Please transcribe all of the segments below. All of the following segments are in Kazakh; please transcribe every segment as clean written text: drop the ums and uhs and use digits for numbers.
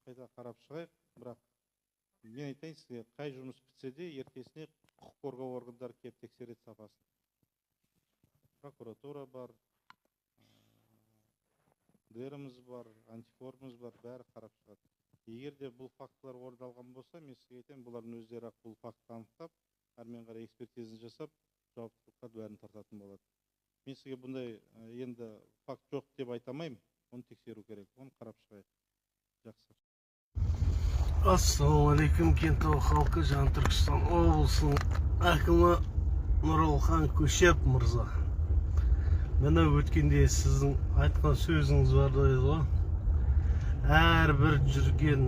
қайта қарап шығайық. Бірақ мен айтайын сізге, қай жұмыс бітсе де ертесіне құқық қорғау органдары келіп тексереді сапасын. Прокуратура бар, ДРіміз бар, антифорымыз бар, бәрі қарап шығады. Егер де бұл фактылар орындалған болса, мен сізге айтайын, бұлардың өздері ақ бұл факты анықтап, әрмен қарай экспертизаны жасап, жауаптылыққа бәрін тартатын болады. Мен сізге бұндай енді факт жоқ деп айтамаймын, оны тексеру керек, оны қарап шығайық. Жақсы. Ассалаумалейкум, Кентау халқы, Жаңа Түркістан облысының әкімі Нұралхан Көшеп мырза. Міне өткенде сіздің айтқан сөзіңіз бар ғой. Әрбір жүрген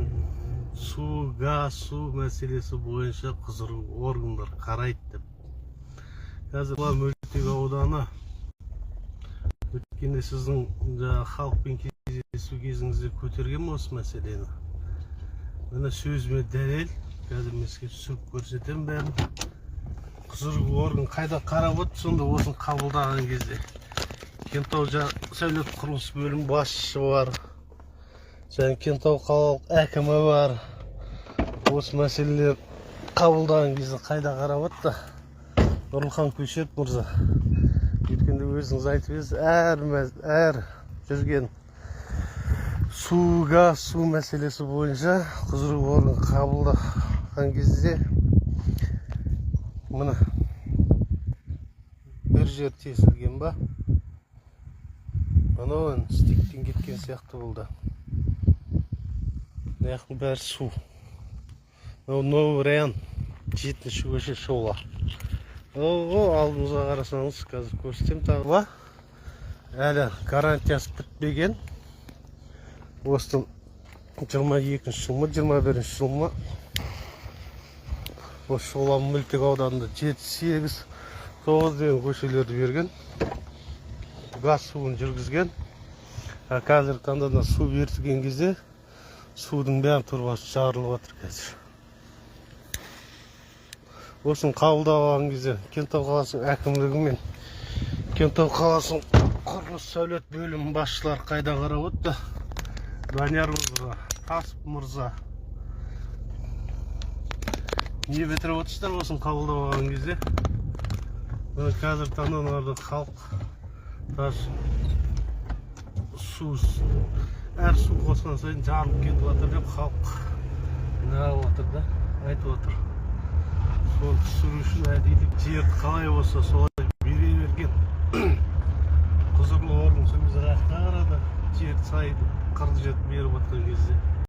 су, газ, су мәселесі бойынша құзырлы органдар қарайды деп. Қазір Мөлтек ауданы өткенде сіздің халықпен кездесу кезіңізде көтерген осы мәселені. Міне сөзіме дәлел, қазір мен сізге түсіріп көрсетемін бәрін. Құзырлы орган қайда қарап отыр, сонда осыны қабылдаған кезде. Кентау сәулет құрылыс бөлім басшысы бар, және Кентау қалалық әкімі бар. Осы мәселелер қабылдаған кезде қайда қарап отыр? Нұралхан Көшеп мырза. Өткенде өзіңіз айтып едіңіз, әр жүрген су, газ, су мәселесі бойынша құзырлы орган қабылдаған кезде мына бір жер тесілген ба? Анауын стектен кеткен сияқты болды. Яғни бәрі су. Новый район, 7-ші көше Шола. Алдымызға қарасаңыз, қазір көрсетем тағы. Әлі гарантиясы бітпеген. Осыдан 22-ші жыл ма, 21-ші жыл ма? Осы Шола Мөлтек ауданында 7-8, 9 деген көшелерді берген. Газ суын жүргізген. Қазір таңдана су берілген кезде судың бәрін тұрбасы жарылып отыр қазір. Осыны қабылдаған кезде Кентау қаласының әкімдігі мен Кентау қаласының құрылыс сәулет бөлімі басшылары қайда қарап отыр? Данияр мырза, Тасып мырза. Не бітіріп отырсыздар осыны қабылдаған кезде? Қазір таңданарды халық әр су қосқан сайын жарылып кетіп отыр деп халық неғып отыр да, айтып отыр. Соны түсіру үшін әдейілік жерді қалай болса солай бере берген. Құзырлы орган сөзі раққа қарады, жерді сайып қырды жетіп беріп отқан кезде.